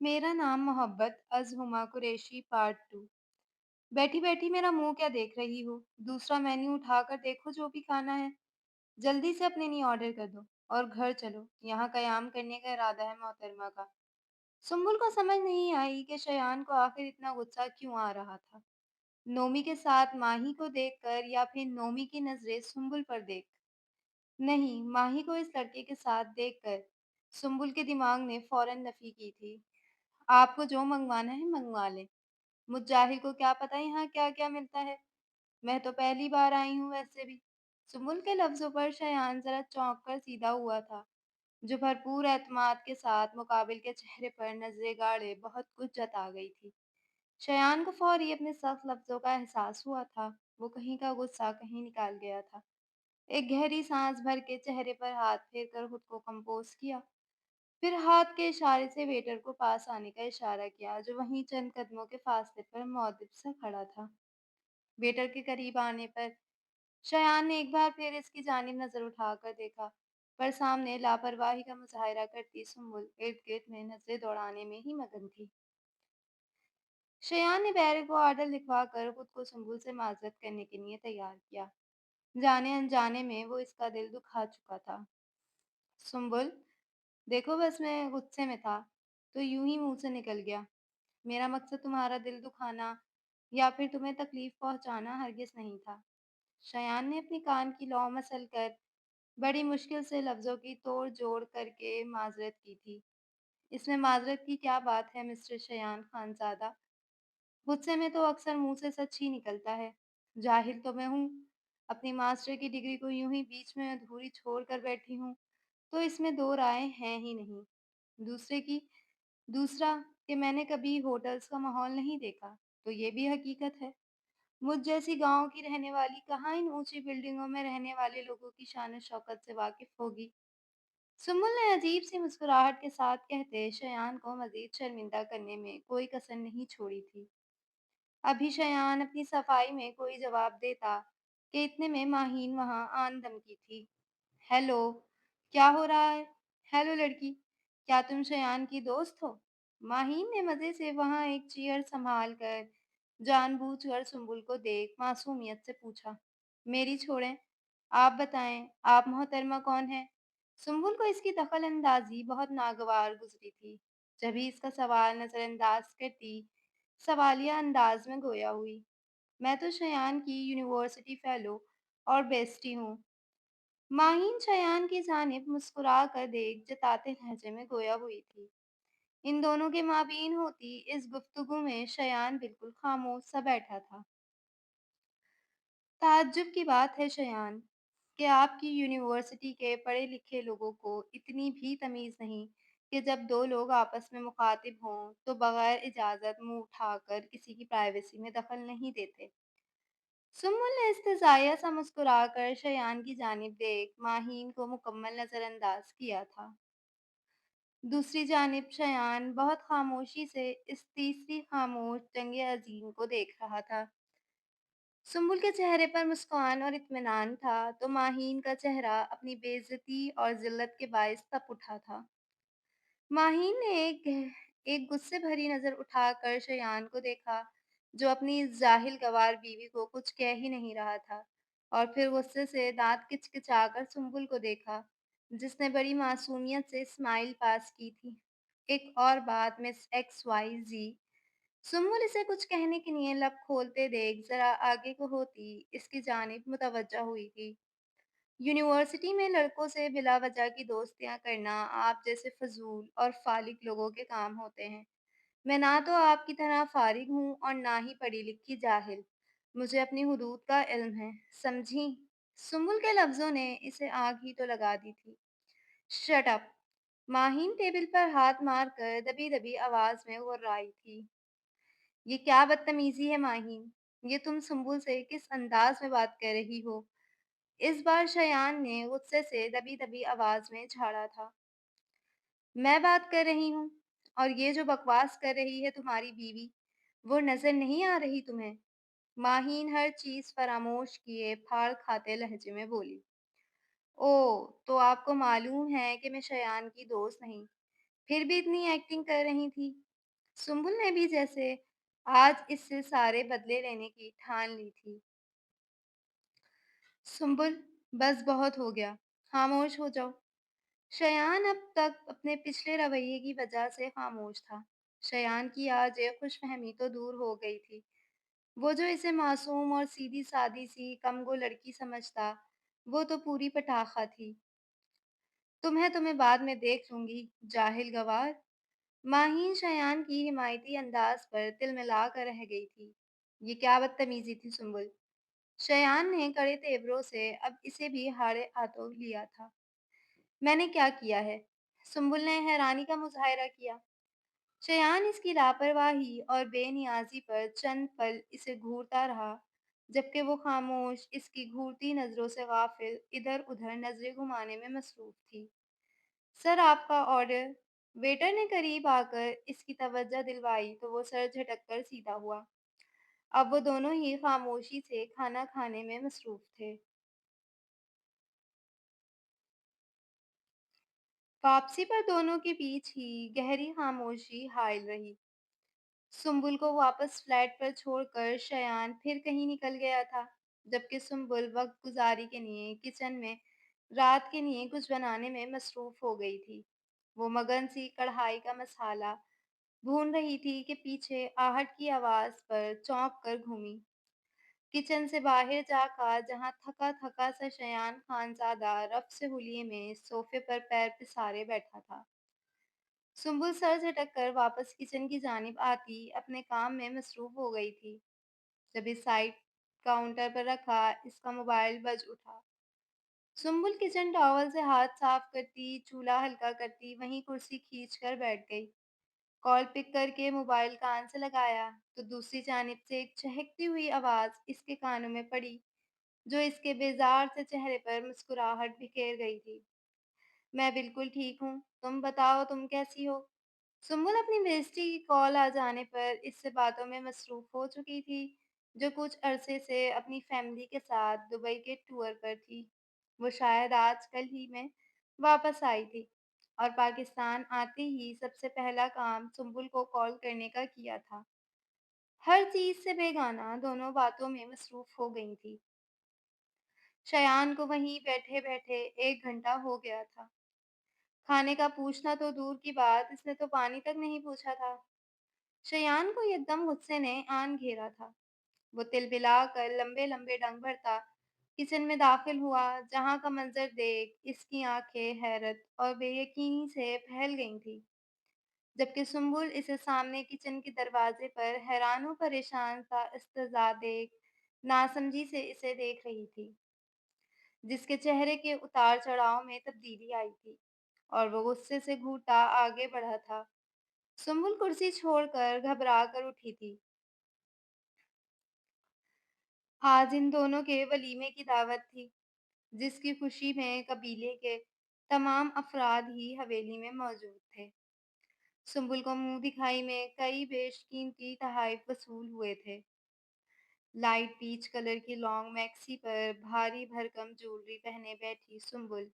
मेरा नाम मोहब्बत अज़हुमा कुरैशी पार्ट 2। बैठी बैठी मेरा मुंह क्या देख रही हो? दूसरा मेन्यू उठाकर देखो जो भी खाना है। जल्दी से अपने लिए ऑर्डर कर दो और घर चलो। यहाँ कयाम करने का इरादा है मोहतरमा का। सुम्बुल को समझ नहीं आई कि शयान को आखिर इतना गुस्सा क्यों आ रहा था। नोमी के साथ माही को देखकर या फिर नोमी की नजरें सुम्बुल पर देख। नहीं, माही को इस लड़के के साथ देखकर सुम्बुल के दिमाग ने फौरन नफी की थी। आपको जो मंगवाना है मंगवा लें। मुझ जाहिल को क्या पता यहाँ क्या-क्या मिलता है। मैं तो पहली बार आई हूँ वैसे भी। सुम्बुल के लफ्ज़ों पर शयान ज़रा चौंक कर सीधा हुआ था, जो भरपूर एतमाद के साथ मुकाबिल के चेहरे पर नज़रें गाड़े बहुत कुछ जता गई थी। शयान को फौरी अपने सख्त लफ्ज़ों का एहसास हुआ था। वो कहीं का गुस्सा कहीं निकाल गया था। एक गहरी सांस भर के चेहरे पर हाथ फेर कर खुद को कंपोज किया। फिर हाथ के इशारे से वेटर को पास आने का इशारा किया, जो वहीं चंद कदमों के फासले पर मुअद्दिब सा खड़ा था। वेटर के करीब आने पर शयान ने एक बार फिर इसकी जानिब नजर उठाकर देखा, पर सामने लापरवाही का मुजाहिरा करती सुम्बुल इर्द गिर्द में नजरें दौड़ाने में ही मगन थी। शयान ने बैरे को ऑर्डर लिखवा कर खुद को सुम्बुल से माजरत करने के लिए तैयार किया। जाने अनजाने में वो इसका दिल दुखा चुका था। सुम्बुल, देखो बस मैं गुस्से में था, तो यूं ही मुंह से निकल गया। मेरा मकसद तुम्हारा दिल दुखाना या फिर तुम्हें तकलीफ पहुंचाना हरगिज नहीं था। शयान ने अपनी कान की लौ मसल कर बड़ी मुश्किल से लफ्जों की तोड़ जोड़ करके माजरत की थी। इसमें माजरत की क्या बात है मिस्टर शयान खानजादा? गुस्से में तो अक्सर मुंह से सच ही निकलता है। जाहिल तो मैं हूँ, अपनी मास्टर की डिग्री को यूं ही बीच में अधूरी छोड़ कर बैठी हूँ, तो इसमें दो राय हैं ही नहीं। दूसरे की दूसरा कि मैंने कभी होटल्स का माहौल नहीं देखा, तो ये भी हकीकत है। मुझ जैसी गांव की रहने वाली कहाँ इन ऊंची बिल्डिंगों में रहने वाले लोगों की शान शौकत से वाकिफ होगी। सुम्बुल ने अजीब सी मुस्कुराहट के साथ कहते शयान को मजीद शर्मिंदा करने में कोई कसर नहीं छोड़ी थी। अभी शयान अपनी सफाई में कोई जवाब देता कि इतने में माहीन वहां आन धमकी थी। हेलो, क्या हो रहा है? हेलो लड़की, क्या तुम शयान की दोस्त हो? माहीन ने मज़े से वहाँ एक चेयर संभाल कर जानबूझकर सुम्बुल को देख मासूमियत से पूछा। मेरी छोड़ें, आप बताएं, आप मोहतरमा कौन है? सुम्बुल को इसकी दखल अंदाजी बहुत नागवार गुजरी थी। जब भी इसका सवाल नजरअंदाज करती, सवालिया अंदाज में गोया हुई। मैं तो शयान की यूनिवर्सिटी फेलो और बेस्टी हूँ। माहीन शयान की जानिब मुस्कुरा कर देख जताते लहजे में गोया हुई थी। इन दोनों के माबीन होती इस गुफ्तगू में शयान बिल्कुल खामोश सा बैठा था। ताज्जुब की बात है शयान कि आपकी यूनिवर्सिटी के पढ़े लिखे लोगों को इतनी भी तमीज़ नहीं कि जब दो लोग आपस में मुखातिब हों तो बगैर इजाज़त मुंह उठाकर किसी की प्राइवेसी में दखल नहीं देते। सुम्बुल ने इस्तेज़ाइया सा मुस्कुराकर शयान की जानिब देख माहीन को मुकम्मल नज़रअंदाज किया था। दूसरी जानिब शयान बहुत खामोशी से इस तीसरी खामोश जंगे अजीम को देख रहा था। सुम्बुल के चेहरे पर मुस्कान और इत्मीनान था, तो माहीन का चेहरा अपनी बेइज्जती और ज़िल्लत के बायस तप उठा था। माहीन ने एक गुस्से भरी नज़र उठाकर शयान को देखा, जो अपनी इस जाहिल गँवार बीवी को कुछ कह ही नहीं रहा था, और फिर गुस्से से दाँत किचकिचाकर सुम्बुल को देखा, जिसने बड़ी मासूमियत से स्माइल पास की थी। एक और बात मिस एक्स वाई ज़ी, सुम्बुल इसे कुछ कहने के लिए लब खोलते देख ज़रा आगे को होती इसकी जानिब मुतवज्जा हुई थी। यूनिवर्सिटी में लड़कों से बिला वजह की दोस्तियां करना आप जैसे फजूल और फालिक लोगों के काम होते हैं। मैं ना तो आपकी तरह फारिग हूँ और ना ही पढ़ी लिखी जाहिल। मुझे अपनी हुदूद का इल्म है, समझी? सुम्बुल के लफ्जों ने इसे आग ही तो लगा दी थी। Shut up! माहीन टेबल पर हाथ मारकर दबी दबी आवाज में गुर्राई थी। ये क्या बदतमीजी है माहीन? ये तुम सुम्बुल से किस अंदाज में बात कर रही हो? इस बार शयान ने गुस्से से दबी-दबी आवाज में झाड़ा था। मैं बात कर रही हूँ और ये जो बकवास कर रही है तुम्हारी बीवी, वो नजर नहीं आ रही तुम्हें? माहीन हर चीज फरामोश किए फाड़ खाते लहजे में बोली। ओह, तो आपको मालूम है कि मैं शयान की दोस्त नहीं, फिर भी इतनी एक्टिंग कर रही थी। सुम्बुल ने भी जैसे आज इससे सारे बदले लेने की ठान ली थी। सुम्बुल, बस बहुत हो गया, खामोश हो जाओ। शयान अब तक अपने पिछले रवैये की वजह से खामोश था। शयान की आज ये खुशफहमी तो दूर हो गई थी। वो जो इसे मासूम और सीधी-सादी सी कमगो लड़की समझता, वो तो पूरी पटाखा थी। तुम्हें बाद में देख लूँगी, जाहिल गँवार। माहीन शयान की हिमायती अंदाज़ पर तिलमिला कर रह गई थी। ये क्या बदतमीज़ी थी सुंबल। शयान ने कड़े तेवरों से अब इसे भी हारे हाथों लिया था। मैंने क्या किया है? सुंबुल ने हैरानी का मुजाहरा किया। शयान इसकी लापरवाही और बेनियाजी पर चंद पल इसे घूरता रहा, जबकि वो खामोश इसकी घूरती नजरों से गाफिल इधर उधर नजरें घुमाने में मसरूफ थी। सर, आपका ऑर्डर। वेटर ने करीब आकर इसकी तवज्जो दिलवाई तो वो सर झटक कर सीधा हुआ। अब वो दोनों ही खामोशी से खाना खाने में मसरूफ थे। वापसी पर दोनों के बीच ही गहरी खामोशी हायल रही। सुम्बुल को वापस फ्लैट पर छोड़कर शयान फिर कहीं निकल गया था, जबकि सुम्बुल वक्त गुजारी के लिए किचन में रात के लिए कुछ बनाने में मसरूफ हो गई थी। वो मगन सी कढ़ाई का मसाला भून रही थी कि पीछे आहट की आवाज पर चौंक कर घूमी। किचन से बाहर जाकर जहां थका थका सा शयान खानजादा रफ से हुलिये में सोफे पर पैर पसारे बैठा था। सुंबुल सर झटक कर वापस किचन की जानिब आती अपने काम में मसरूफ हो गई थी। जब इस साइड काउंटर पर रखा इसका मोबाइल बज उठा। सुंबुल किचन टॉवल से हाथ साफ करती चूल्हा हल्का करती वहीं कुर्सी खींच कर बैठ गई। कॉल पिक करके मोबाइल कान से लगाया तो दूसरी जानिब से एक चहकती हुई आवाज इसके कानों में पड़ी, जो इसके बेजार से चेहरे पर मुस्कुराहट बिखेर गई थी। मैं बिल्कुल ठीक हूँ, तुम बताओ तुम कैसी हो? सुम्बुल अपनी बेइज्जती की कॉल आ जाने पर इससे बातों में मसरूफ हो चुकी थी, जो कुछ अरसे से अपनी फैमिली के साथ दुबई के टूर पर थी। वो शायद आज कल ही में वापस आई थी और पाकिस्तान आते ही सबसे पहला काम सुम्बुल को कॉल करने का किया था। हर चीज से बेगाना दोनों बातों में मसरूफ हो गई थी। शयान को वहीं बैठे बैठे 1 घंटा हो गया था। खाने का पूछना तो दूर की बात, इसने तो पानी तक नहीं पूछा था। शयान को एकदम गुस्से ने आन घेरा था। वो तिलमिलाकर लंबे लंबे डंग भरता किचन में दाखिल हुआ, जहां का मंजर देख इसकी आंखें हैरत और बेयकीनी से फैल गई थी, जबकि सुम्बुल इसे सामने किचन के दरवाजे पर हैरान व परेशान सा इस्तज़ा देख नासमझी से इसे देख रही थी, जिसके चेहरे के उतार चढ़ाव में तब्दीली आई थी और वो गुस्से से घूरता आगे बढ़ा था। सुम्बुल कुर्सी छोड़कर घबरा कर उठी थी। आज इन दोनों के वलीमे की दावत थी, जिसकी खुशी में कबीले के तमाम अफराद ही हवेली में मौजूद थे। सुम्बुल को मुंह दिखाई में कई बेशकीमती तोहफ़े वसूल हुए थे। लाइट पीच कलर की लॉन्ग मैक्सी पर भारी भरकम ज्वेलरी पहने बैठी सुम्बुल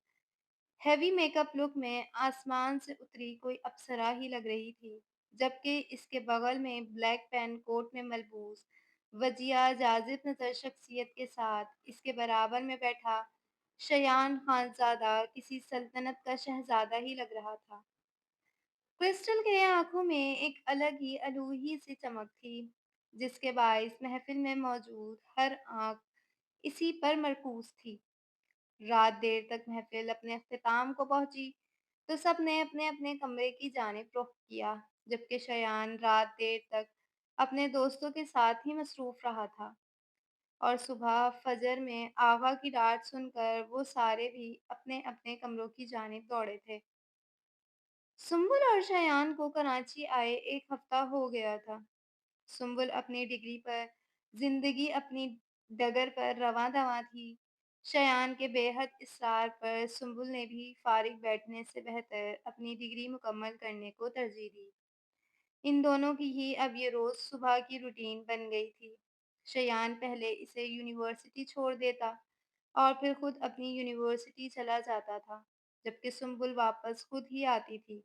हेवी मेकअप लुक में आसमान से उतरी कोई अप्सरा ही लग रही थी, जबकि इसके बगल में ब्लैक पैंट कोट में मलबूस वजिया जाजिब नजर शख्सियत के साथ इसके बराबर में बैठा शयान खानजादा किसी सल्तनत का शहजादा ही लग रहा था। क्रिस्टल के आंखों में एक अलग ही अलूही सी चमक थी, जिसके बायस महफिल में मौजूद हर आंख इसी पर मरकूज थी। रात देर तक महफिल अपने अख्ताम को पहुंची तो सबने अपने अपने कमरे की जानिब रुख किया, जबकि शयान रात देर तक अपने दोस्तों के साथ ही मसरूफ रहा था और सुबह फजर में आगा की डांट सुनकर वो सारे भी अपने अपने कमरों की जानिब दौड़े थे। सुम्बुल और शयान को कराची आए 1 हफ्ता हो गया था। सुम्बुल अपनी डिग्री पर, जिंदगी अपनी डगर पर रवां दवां थी। शयान के बेहद इसरार पर सुम्बुल ने भी फारिग बैठने से बेहतर अपनी डिग्री मुकम्मल करने को तरजीह दी। इन दोनों की ही अब ये रोज़ सुबह की रूटीन बन गई थी। शयान पहले इसे यूनिवर्सिटी छोड़ देता और फिर खुद अपनी यूनिवर्सिटी चला जाता था, जबकि सुम्बुल वापस खुद ही आती थी।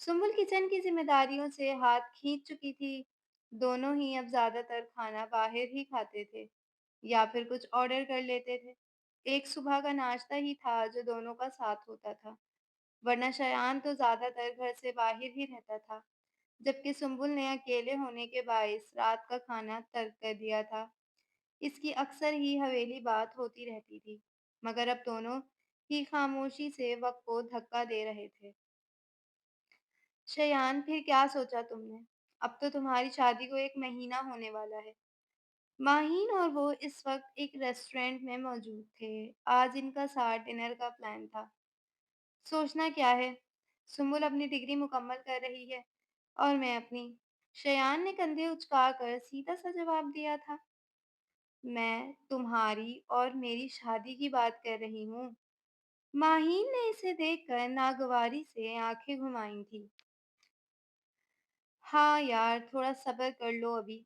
सुम्बुल किचन की जिम्मेदारियों से हाथ खींच चुकी थी। दोनों ही अब ज्यादातर खाना बाहर ही खाते थे या फिर कुछ ऑर्डर कर लेते थे। एक सुबह का नाश्ता ही था जो दोनों का साथ होता था, वरना शयान तो ज्यादातर घर से बाहर ही रहता था। जबकि सुम्बुल ने अकेले होने के बायस रात का खाना तर्क कर दिया था। इसकी अक्सर ही हवेली बात होती रहती थी, मगर अब दोनों ही खामोशी से वक्त को धक्का दे रहे थे। शयान, फिर क्या सोचा तुमने? अब तो तुम्हारी शादी को 1 महीना होने वाला है। माहीन और वो इस वक्त एक रेस्टोरेंट में मौजूद थे। आज इनका साथ डिनर का प्लान था। सोचना क्या है? सुम्बुल अपनी डिग्री मुकम्मल कर रही है और मैं अपनी। शयान ने कंधे उचकाकर सीधा सा जवाब दिया था। मैं तुम्हारी और मेरी शादी की बात कर रही हूँ। माहीन ने इसे देखकर नागवारी से आंखें घुमाई थी। हाँ यार, थोड़ा सब्र कर लो अभी।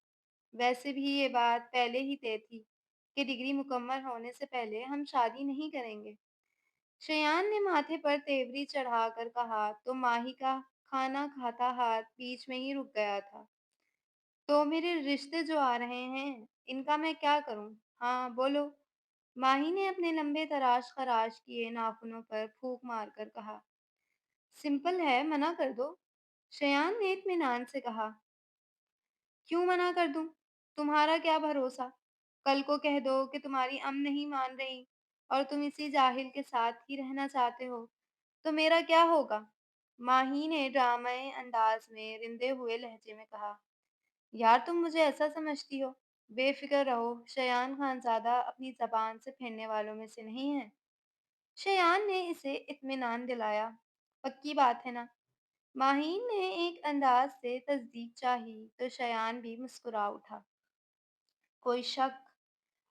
वैसे भी ये बात पहले ही तय थी कि डिग्री मुकम्मल होने से पहले हम शादी नहीं करेंगे। शयान ने माथे पर तेवरी चढ़ाकर कहा तो माही का खाना खाता हाथ बीच में ही रुक गया था। तो मेरे रिश्ते जो आ रहे हैं, इनका मैं क्या करूं? हाँ बोलो। माही ने अपने लंबे तराश खराश किए नाखूनों पर फूंक मारकर कहा। सिंपल है, मना कर दो। शयान ने इत्मीनान से कहा। क्यों मना कर दूं? तुम्हारा क्या भरोसा? कल को कह दो कि तुम्हारी अम्म नहीं मान रही और तुम इसी जाहिल के साथ ही रहना चाहते हो, तो मेरा क्या होगा? माही ने ड्रामाई अंदाज में रिंदे हुए लहजे में कहा। यार, तुम मुझे ऐसा समझती हो? बेफिक्र रहो, शयान खानजादा अपनी जबान से फिरने वालों में से नहीं है। शयान ने इसे इत्मीनान दिलाया। पक्की बात है ना? माहीन ने एक अंदाज से तस्दीक चाही तो शयान भी मुस्कुरा उठा। कोई शक?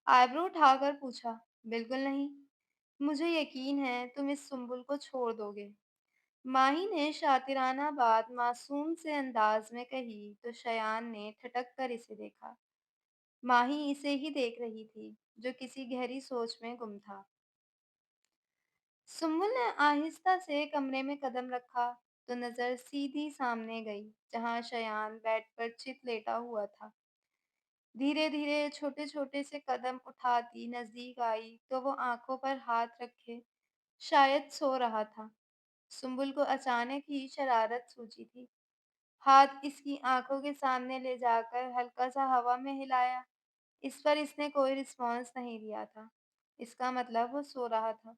आईब्रो उठाकर पूछा। बिल्कुल नहीं। मुझे यकीन है तुम इस सुम्बुल को छोड़ दोगे। माही ने शातिराना बात मासूम से अंदाज में कही तो शयान ने ठटक कर इसे देखा। माही इसे ही देख रही थी, जो किसी गहरी सोच में गुम था। सुम्बुल ने आहिस्ता से कमरे में कदम रखा तो नजर सीधी सामने गई, जहां शयान बेड पर चित लेटा हुआ था। धीरे धीरे छोटे छोटे से कदम उठाती नजदीक आई तो वो आंखों पर हाथ रखे शायद सो रहा था। सुम्बुल को अचानक ही शरारत सूझी थी। हाथ इसकी आंखों के सामने ले जाकर हल्का सा हवा में हिलाया। इस पर इसने कोई रिस्पॉन्स नहीं दिया था। इसका मतलब वो सो रहा था।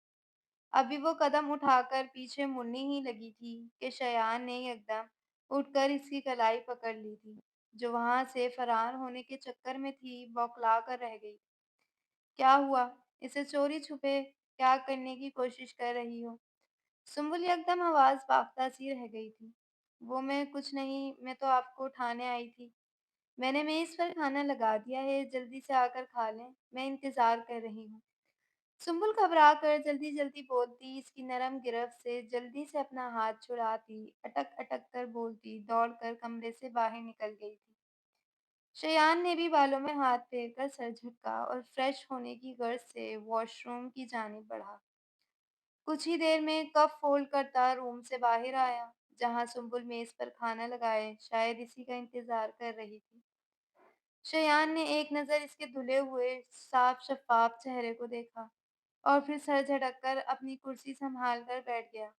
अभी वो कदम उठाकर पीछे मुड़ने ही लगी थी कि शयान ने एकदम उठकर इसकी कलाई पकड़ ली थी, जो वहां से फरार होने के चक्कर में थी, बौखला कर रह गई। क्या हुआ? इसे चोरी छुपे क्या करने की कोशिश कर रही हो? सुम्बुल एकदम आवाज बाफ्ता सी रह गई थी। वो मैं कुछ नहीं, मैं तो आपको उठाने आई थी। मैंने मेज पर खाना लगा दिया है, जल्दी से आकर खा लें, मैं इंतजार कर रही हूँ। सुम्बुल घबरा कर जल्दी जल्दी बोलती, इसकी नरम गिरफ्त से जल्दी से अपना हाथ छुड़ाती, अटक अटक कर बोलती, दौड़ कर कमरे से बाहर निकल गई थी। शयान ने भी बालों में हाथ फेर कर सर झटका और फ्रेश होने की गर्ज से वॉशरूम की जानिब बढ़ा। कुछ ही देर में कप फोल्ड करता रूम से बाहर आया, जहां सुम्बुल मेज पर खाना लगाए शायद इसी का इंतजार कर रही थी। शयान ने एक नज़र इसके धुले हुए साफ शफाफ चेहरे को देखा और फिर सर झटक कर अपनी कुर्सी संभाल कर बैठ गया।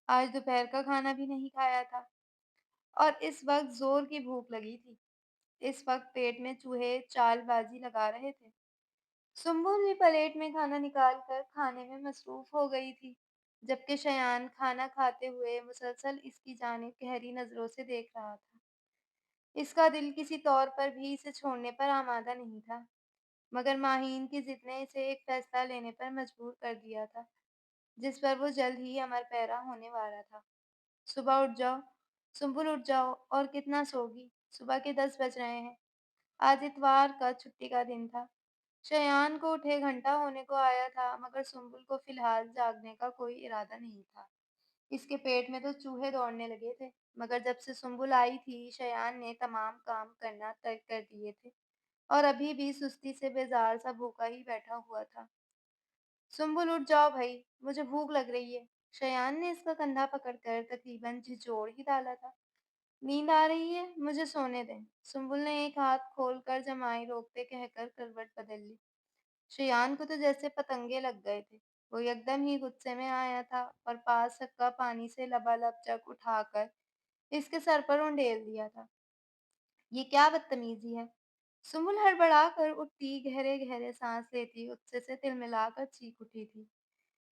आज दोपहर का खाना भी नहीं खाया था और इस वक्त जोर की भूख लगी थी। इस वक्त पेट में चूहे चालबाजी लगा रहे थे। सुम्बुल भी प्लेट में खाना निकाल कर खाने में मसरूफ हो गई थी, जबकि शयान खाना खाते हुए मुसलसल इसकी जानिब गहरी नजरों से देख रहा था। इसका दिल किसी तौर पर भी इसे छोड़ने पर आमादा नहीं था, मगर माहीन की जिद ने इसे एक फैसला लेने पर मजबूर कर दिया था, जिस पर वो जल्द ही अमर पैरा होने वाला था। सुबह उठ जाओ, सुम्बुल उठ जाओ, और कितना सोगी? सुबह के 10 बज रहे हैं। आज इतवार का छुट्टी का दिन था। शयान को उठे घंटा होने को आया था, मगर सुम्बुल को फिलहाल जागने का कोई इरादा नहीं था। इसके पेट में तो चूहे दौड़ने लगे थे, मगर जब से सुम्बुल आई थी, शयान ने तमाम काम करना तर्क कर दिए थे और अभी भी सुस्ती से बेजार सा भूखा ही बैठा हुआ था। सुम्बुल उठ जाओ भई, मुझे भूख लग रही है। शयान ने इसका कंधा पकड़कर तकरीबन झिझोड़ ही डाला था। नींद आ रही है, मुझे सोने दें। सुंबुल ने एक हाथ खोलकर जमाई रोकते कहकर करवट बदल ली। शयान को तो जैसे पतंगे लग गए थे। वो एकदम ही गुस्से में आया था और पास रखा पानी से लबालब जग उठाकर इसके सर पर उंडेल दिया था। ये क्या बदतमीजी है? सुम्बुल हड़बड़ाकर उठती, गहरे गहरे सांस लेती, गुस्से से तिलमिलाकर चीख उठी थी।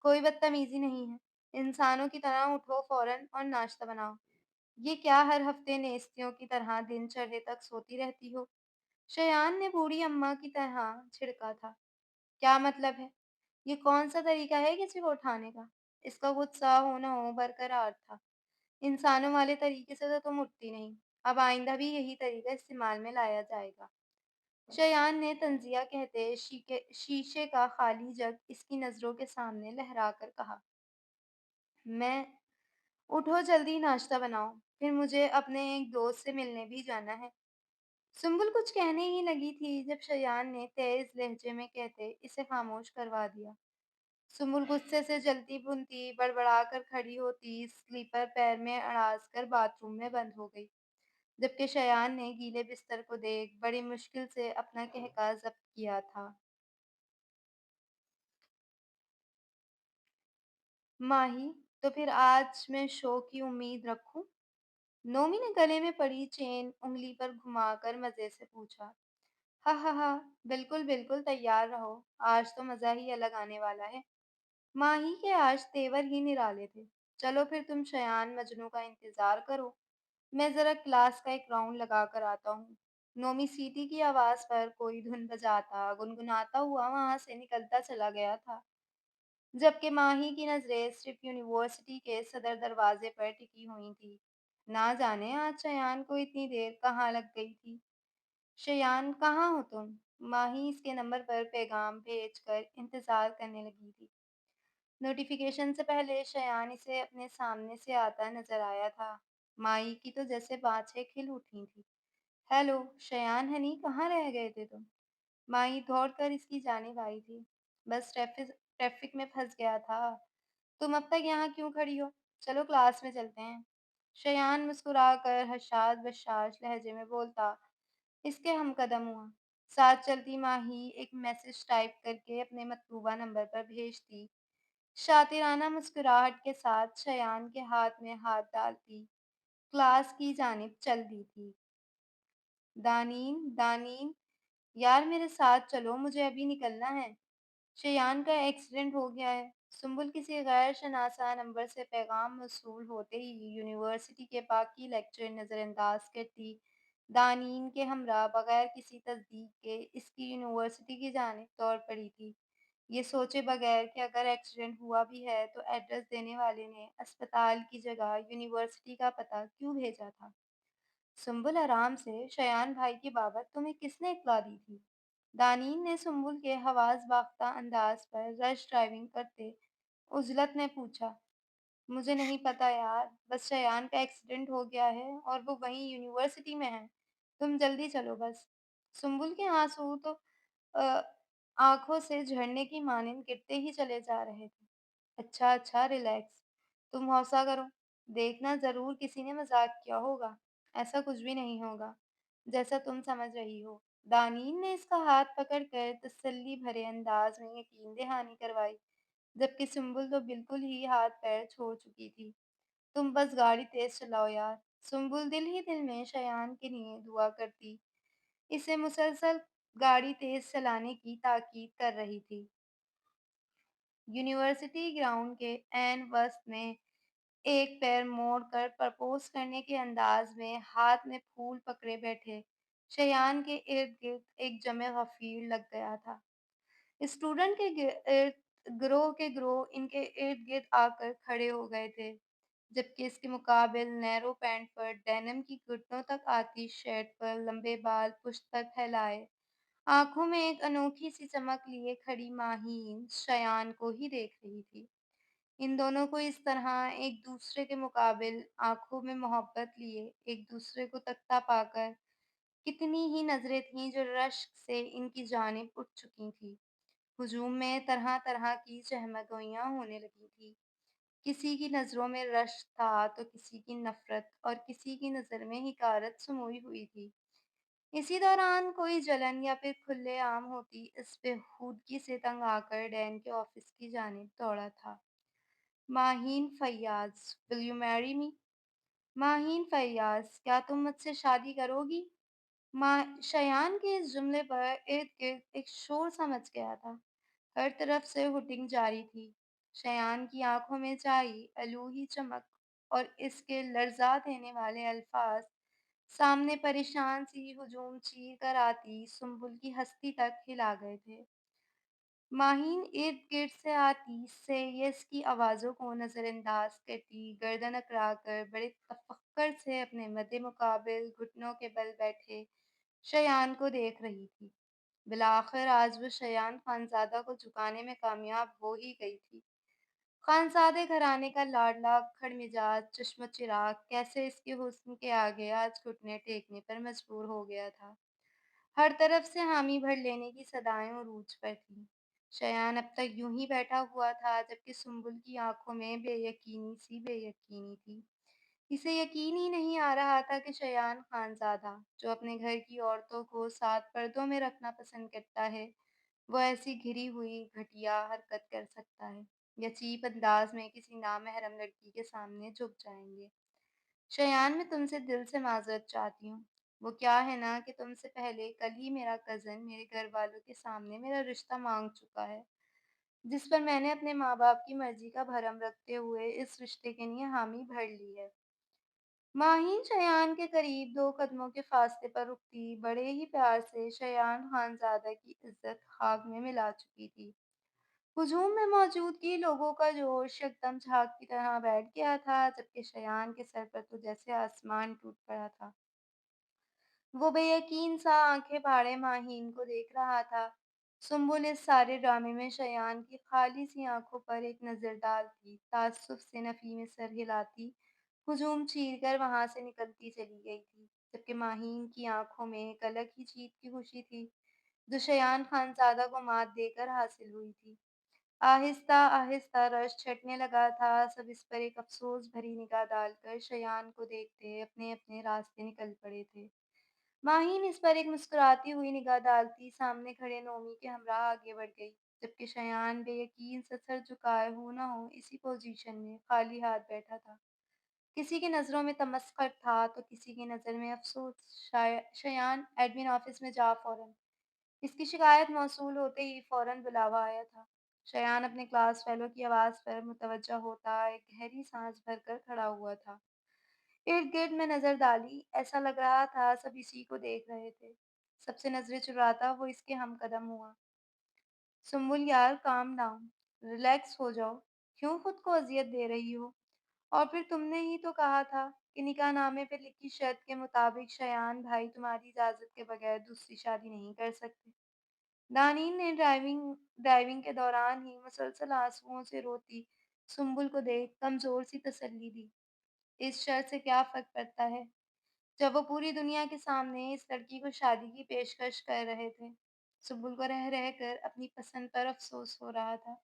कोई बदतमीजी नहीं है। इंसानों की तरह उठो फौरन और नाश्ता बनाओ। ये क्या हर हफ्ते नेस्तियों की तरह दिन चढ़े तक सोती रहती हो? शयान ने बूढ़ी अम्मा की तरह छिड़का था। क्या मतलब है? ये कौन सा तरीका है किसी को उठाने का? इसका गुस्सा हो न हो बरकरार था। इंसानों वाले तरीके से तो तुम उठती नहीं। अब आइंदा भी यही तरीका इस्तेमाल में लाया जाएगा। शयान ने तंजिया कहते शीशे का खाली जग इसकी नजरों के सामने लहराकर कहा, मैं उठो जल्दी नाश्ता बनाओ, फिर मुझे अपने एक दोस्त से मिलने भी जाना है। सुम्बुल कुछ कहने ही लगी थी जब शयान ने तेज लहजे में कहते इसे खामोश करवा दिया। सुम्बुल गुस्से से जलती भुनती बड़बड़ाकर खड़ी होती, स्लीपर पैर में अड़ास कर बाथरूम में बंद हो गई, जबकि शयान ने गीले बिस्तर को देख बड़ी मुश्किल से अपना कहका जब्त किया था। माही, तो फिर आज मैं शो की उम्मीद रखूं? नोमी ने गले में पड़ी चेन उंगली पर घुमाकर मजे से पूछा। हा हा हा, बिल्कुल बिल्कुल तैयार रहो, आज तो मजा ही अलग आने वाला है। माही के आज तेवर ही निराले थे। चलो फिर तुम शयान मजनू का इंतजार करो, मैं जरा क्लास का एक राउंड लगा कर आता हूँ। नोमी सीटी की आवाज पर कोई धुन बजाता गुनगुनाता हुआ वहां से निकलता चला गया था, जबकि माही की नजरें सिर्फ यूनिवर्सिटी के सदर दरवाजे पर टिकी हुई थी। ना जाने आज शयान को इतनी देर कहाँ लग गई थी। शयान, कहाँ हो तुम? माही इसके नंबर पर पैगाम भेजकर इंतजार करने लगी थी। नोटिफिकेशन से पहले शयान इसे अपने सामने से आता नजर आया था। माही की तो जैसे बाछें खिल उठी थी। हेलो शयान हनी, कहाँ रह गए थे तुम? माही दौड़कर इसकी जानिब आई थी। बस ट्रैफिक में फंस गया था। तुम अब तक यहाँ क्यों खड़ी हो? चलो क्लास में चलते हैं। शयान मुस्कुराकर हशाद बशाश लहजे में बोलता इसके हमकदम हुआ। साथ चलती माही एक मैसेज टाइप करके अपने मतलूबा नंबर पर भेजती। शातिराना मुस्कुराहट के साथ शयान के हाथ में हाथ डालती क्लास की जानिब चल दी थी। दानीन, दानीन, यार मेरे साथ चलो, मुझे अभी निकलना है। शयान का एक्सीडेंट हो गया है। सुंबुल किसी गैर शनासा नंबर से पैगाम मौसूल होते ही यूनिवर्सिटी के बाकी लेक्चर नज़रअंदाज करती दानीन के हमरा बगैर किसी तस्दीक के इसकी यूनिवर्सिटी की जानिब दौड़ पड़ी थी, ये सोचे बगैर कि अगर एक्सीडेंट हुआ भी है तो एड्रेस देने वाले ने अस्पताल की जगह यूनिवर्सिटी का पता क्यों भेजा था। सुंबुल आराम से, शयान भाई की बाबत तुम्हें किसने इत्तला दी थी? दानीन ने सुंबुल के हवास बाख्ता अंदाज पर रश ड्राइविंग करते उजलत ने पूछा। मुझे नहीं पता यार, बस शयान का एक्सीडेंट हो गया है और वो वहीं यूनिवर्सिटी में है। तुम जल्दी चलो बस। सुंबुल के आंसू तो अ, आंखों से झरने की मानिंद गिरते ही चले जा रहे थे। अच्छा अच्छा, रिलैक्स, तुम हौसला करो। देखना, जरूर किसी ने मजाक किया होगा। ऐसा कुछ भी नहीं होगा, जैसा तुम समझ रही हो। दानीन ने इसका हाथ पकड़कर तसल्ली भरे अंदाज में यकीन दहानी करवाई, जबकि सुंबुल तो बिल्कुल ही हाथ पैर छोड़ चुकी थी। तुम बस गाड़ी तेज चलाओ यार। सुंबुल दिल ही दिल में शयान के लिए दुआ करती इसे मुसलसल गाड़ी तेज चलाने की ताकीद कर रही थी। यूनिवर्सिटी ग्राउंड के ऐन वस्त में एक पैर मोड़कर प्रपोज करने के अंदाज में हाथ में फूल पकड़े बैठे शयान के इर्द गिर्द एक जमे गफीर लग गया था। स्टूडेंट के ग्रोह के ग्रोह इनके इर्द गिर्द आकर खड़े हो गए थे, जबकि इसके मुकाबिल नैरो पैंट पर डेनिम की घुटनों तक आती शर्ट पर लंबे बाल पुश्त तक फैलाए आंखों में एक अनोखी सी चमक लिए खड़ी माहीन शयान को ही देख रही थी। इन दोनों को इस तरह एक दूसरे के मुकाबिल आंखों में मोहब्बत लिए एक दूसरे को तकता पाकर कितनी ही नजरें थीं जो रश्क से इनकी जानिब उठ चुकी थीं। हुजूम में तरह तरह की चहमगोइयाँ होने लगी थी। کسی کی نظروں میں رشک تھا تو کسی کی نفرت اور کسی کی نظر میں حقارت سموئی ہوئی تھی۔ اسی دوران کوئی جلن یا پھر کھلے عام ہوتی اس بےہودگی سے تنگ آ کر ڈین کے آفس کی جانب دوڑا تھا۔ Maheen Fayyaz will you marry me؟ Maheen Fayyaz کیا تم مجھ سے شادی کرو گی؟ شایان کے اس جملے پر ارد گرد ایک شور سا مچ گیا تھا۔ ہر طرف سے ہوٹنگ جاری تھی۔ شایان کی آنکھوں میں چھائی الوہی چمک اور اس کے لرزا دینے والے الفاظ سامنے پریشان سی ہجوم چیر کر آتی سنبل کی ہستی تک ہلا گئے تھے۔ ماہین ارد گرد سے آتی سیریس کی آوازوں کو نظر انداز کرتی گردن اکڑا کر بڑے تفکر سے اپنے مد مقابل گھٹنوں کے بل بیٹھے شایان کو دیکھ رہی تھی۔ بالآخر آج وہ شایان خانزادہ کو جھکانے میں کامیاب ہو ہی گئی تھی۔ خانزادے گھرانے کا لاڈلا کھڑ مزاج چشم و چراغ کیسے اس کے حسن کے آگے آج گھٹنے ٹیکنے پر مجبور ہو گیا تھا۔ ہر طرف سے حامی بھر لینے کی صدائیں عروج پر تھیں۔ شایان اب تک یوں ہی بیٹھا ہوا تھا جبکہ سنبل کی آنکھوں میں بے یقینی تھی۔ اسے یقین ہی نہیں آ رہا تھا کہ شایان خانزادہ جو اپنے گھر کی عورتوں کو سات پردوں میں رکھنا پسند کرتا ہے وہ ایسی گھری ہوئی گھٹیا حرکت کر سکتا ہے یا چیپ انداز میں کسی نامحرم لڑکی کے سامنے جھک جائیں گے۔ شایان میں تم سے دل سے معذرت چاہتی ہوں۔ وہ کیا ہے نا کہ تم سے پہلے کل ہی میرا کزن میرے گھر والوں کے سامنے میرا رشتہ مانگ چکا ہے جس پر میں نے اپنے ماں باپ کی مرضی کا بھرم رکھتے ہوئے اس رشتے کے لیے حامی بھر لی ہے۔ ماہین شایان کے قریب دو قدموں کے فاصلے پر رکتی بڑے ہی پیار سے شایان خانزادہ کی عزت خاک میں ملا چکی تھی۔ ہجوم میں موجود کی لوگوں کا جوش یکدم جھاگ کی طرح بیٹھ گیا تھا جبکہ شایان کے سر پر تو جیسے آسمان ٹوٹ پڑا تھا۔ وہ بے یقین سا آنکھیں پھاڑے ماہین کو دیکھ رہا تھا۔ سنبل اس سارے ڈرامے میں شایان کی خالی سی آنکھوں پر ایک نظر ڈالتی تعصب سے نفی میں سر ہلاتی ہجوم چیر کر وہاں سے نکلتی چلی گئی تھی جبکہ ماہین کی آنکھوں میں ایک الگ ہی جیت کی خوشی تھی جو شایان خانزادہ کو مات دے کر حاصل ہوئی تھی۔ آہستہ آہستہ رش چھٹنے لگا تھا۔ سب اس پر ایک افسوس بھری نگاہ ڈال کر شایان کو دیکھتے اپنے اپنے راستے نکل پڑے تھے۔ ماہین اس پر ایک مسکراتی ہوئی نگاہ ڈالتی سامنے کھڑے نومی کے ہمراہ آگے بڑھ گئی جبکہ شایان بے یقین سے سر جھکائے ہو نہ ہو اسی پوزیشن میں خالی ہاتھ بیٹھا تھا۔ کسی کی نظروں میں تمسخر تھا تو کسی کی نظر میں افسوس۔ شایان ایڈمن آفس میں جا فوراً۔ اس کی شکایت موصول ہوتے ہی فوراً بلاوا آیا تھا۔ شایان اپنے کلاس فیلو کی آواز پر متوجہ ہوتا ایک گہری سانس بھر کر کھڑا ہوا تھا۔ ارد گرد میں نظر ڈالی، ایسا لگ رہا تھا سب اسی کو دیکھ رہے تھے۔ سب سے نظریں چراتا وہ اس کے ہم قدم ہوا۔ سنبل یار کام ڈاؤن، ریلیکس ہو جاؤ، کیوں خود کو اذیت دے رہی ہو؟ اور پھر تم نے ہی تو کہا تھا کہ نکاح نامے پہ لکھی شرط کے مطابق شایان بھائی تمہاری اجازت کے بغیر دوسری شادی نہیں کر سکتے۔ دانین نے ڈرائیونگ کے دوران ہی مسلسل آنسوؤں سے روتی سنبل کو دیکھ کمزور سی تسلی دی۔ اس شرط سے کیا فرق پڑتا ہے؟ جب وہ پوری دنیا کے سامنے اس لڑکی کو شادی کی پیشکش کر رہے تھے۔ سنبل کو رہ رہ کر اپنی پسند پر افسوس ہو رہا تھا۔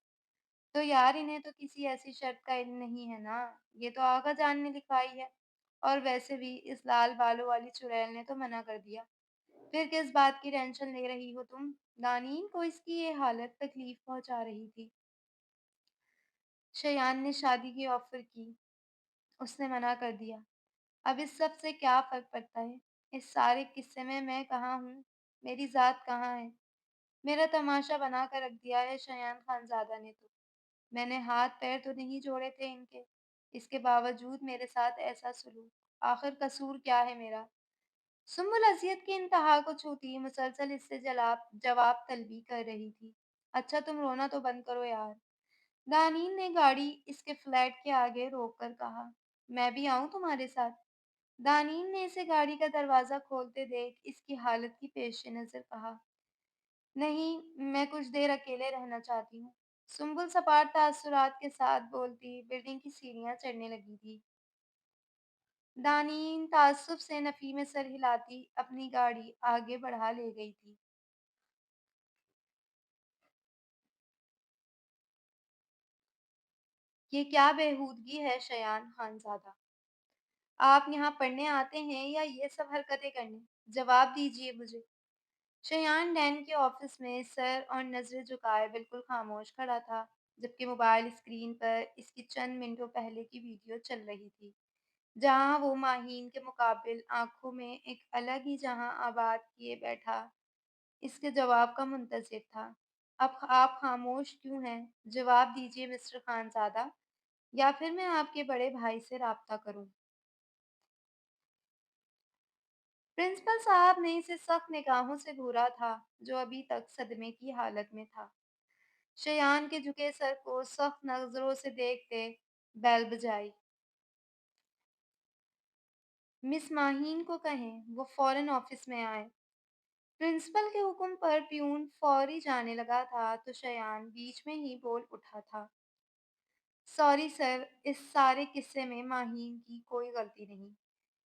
تو یار انہیں تو کسی ایسی شرط کا علم نہیں ہے نا، یہ تو آقا جان نے لکھوائی ہے، اور ویسے بھی اس لال بالوں والی چڑیل نے تو منع کر دیا۔ پھر کس بات کی ٹینشن لے رہی ہو تم؟ دانین کو اس کی یہ حالت تکلیف پہنچا رہی تھی۔ شایان نے شادی کی آفر کی، اس نے منع کر دیا۔ اب اس سب سے کیا فرق پڑتا ہے؟ اس سارے قصے میں کہاں ہوں؟ میری ذات کہاں ہے؟ میرا تماشا بنا کر رکھ دیا ہے شایان خانزادہ نے تو۔ میں نے ہاتھ پیر تو نہیں جوڑے تھے ان کے، اس کے باوجود میرے ساتھ ایسا سلوک۔ آخر قصور کیا ہے میرا؟ سنبل اذیت کی انتہا کو چھوتی مسلسل اس سے جواب طلبی کر رہی تھی۔ اچھا تم رونا تو بند کرو یار، دانین نے گاڑی اس کے فلیٹ کے آگے روک کر کہا۔ میں بھی آؤں تمہارے ساتھ؟ دانین نے اسے گاڑی کا دروازہ کھولتے دیکھ اس کی حالت کی پیش نظر کہا۔ نہیں، میں کچھ دیر اکیلے رہنا چاہتی ہوں۔ سنبل سپاٹ تاثرات کے ساتھ بولتی بلڈنگ کی سیڑھیاں چڑھنے لگی تھی۔ دانین تعصب سے نفی میں سر ہلاتی اپنی گاڑی آگے بڑھا لے گئی تھی۔ ये क्या बेहूदगी है शयान खानज़ादा? आप यहाँ पढ़ने आते हैं या ये सब हरकतें करने? जवाब दीजिए मुझे। शयान डैन के ऑफिस में सर और नज़रें झुकाए बिल्कुल खामोश खड़ा था, जबकि मोबाइल स्क्रीन पर इसकी चंद मिनटों पहले की वीडियो चल रही थी, जहाँ वो माहीन के मुकाबिल आंखों में एक अलग ही जहां आबाद किए बैठा इसके जवाब का मुंतज़िर था। अब आप खामोश क्यों हैं? जवाब दीजिए मिस्टर खानज़ादा, या फिर मैं आपके बड़े भाई से राब्ता करूँ। प्रिंसिपल साहब ने इसे सख्त निगाहों से घूरा था, जो अभी तक सदमे की हालत में था। शयान के झुके सर को सख्त नजरों से देखते बेल बजाई। मिस माहीन को कहें वो फौरन ऑफिस में आए। प्रिंसिपल के हुक्म पर प्यून फौरी जाने लगा था तो शयान बीच में ही बोल उठा था। सॉरी सर, इस सारे किस्से में माहीन की कोई गलती नहीं।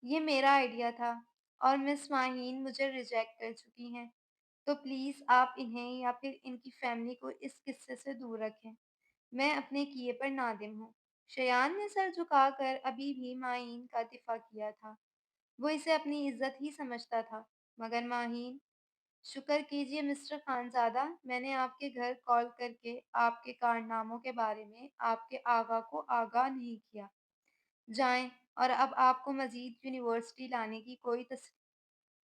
ये मेरा आइडिया था और मिस माहीन मुझे रिजेक्ट कर चुकी हैं। तो प्लीज़ आप इन्हें या फिर इनकी फैमिली को इस किस्से से दूर रखें। मैं अपने किए पर नादिम हूँ। शयान ने सर झुकाकर अभी भी माहीन का दिफा किया था। वो इसे अपनी इज्जत ही समझता था। मगर माहीन, शुक्र कीजिए मिस्टर खानज़ादा, मैंने आपके घर कॉल करके आपके कारनामों के बारे में आपके आगा को आगाह नहीं किया। जाएं, और अब आपको मजीद यूनिवर्सिटी लाने की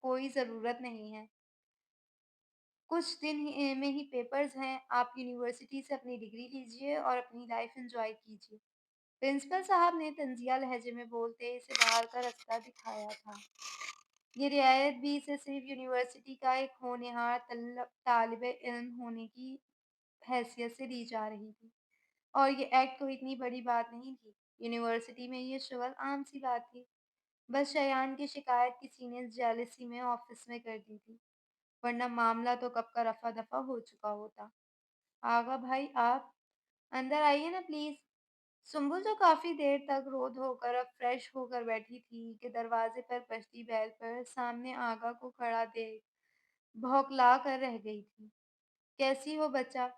कोई ज़रूरत नहीं है। कुछ दिन में ही पेपर्स हैं। आप यूनिवर्सिटी से अपनी डिग्री लीजिए और अपनी लाइफ एंजॉय कीजिए। प्रिंसिपल साहब ने तंजिया लहजे में बोलते इसे बाहर का रास्ता दिखाया था। ये रियायत भी इसे सिर्फ यूनिवर्सिटी का एक होनहार तालिब इल्म होने की हैसियत से दी जा रही थी, और ये एक्ट कोई इतनी बड़ी बात नहीं थी। यूनिवर्सिटी में ये शुगल आम सी बात थी। बस शयान की शिकायत किसी ने जेलसी में ऑफिस में कर दी थी, वरना मामला तो कब का रफा दफा हो चुका होता। आगा भाई, आप अंदर आइए ना प्लीज। सुम्बुल जो काफी देर तक रो धोकर अब फ्रेश होकर बैठी थी कि दरवाजे पर बजती बैल पर सामने आगा को खड़ा देख भौंकला कर रह गई थी। कैसी हो बच्चा?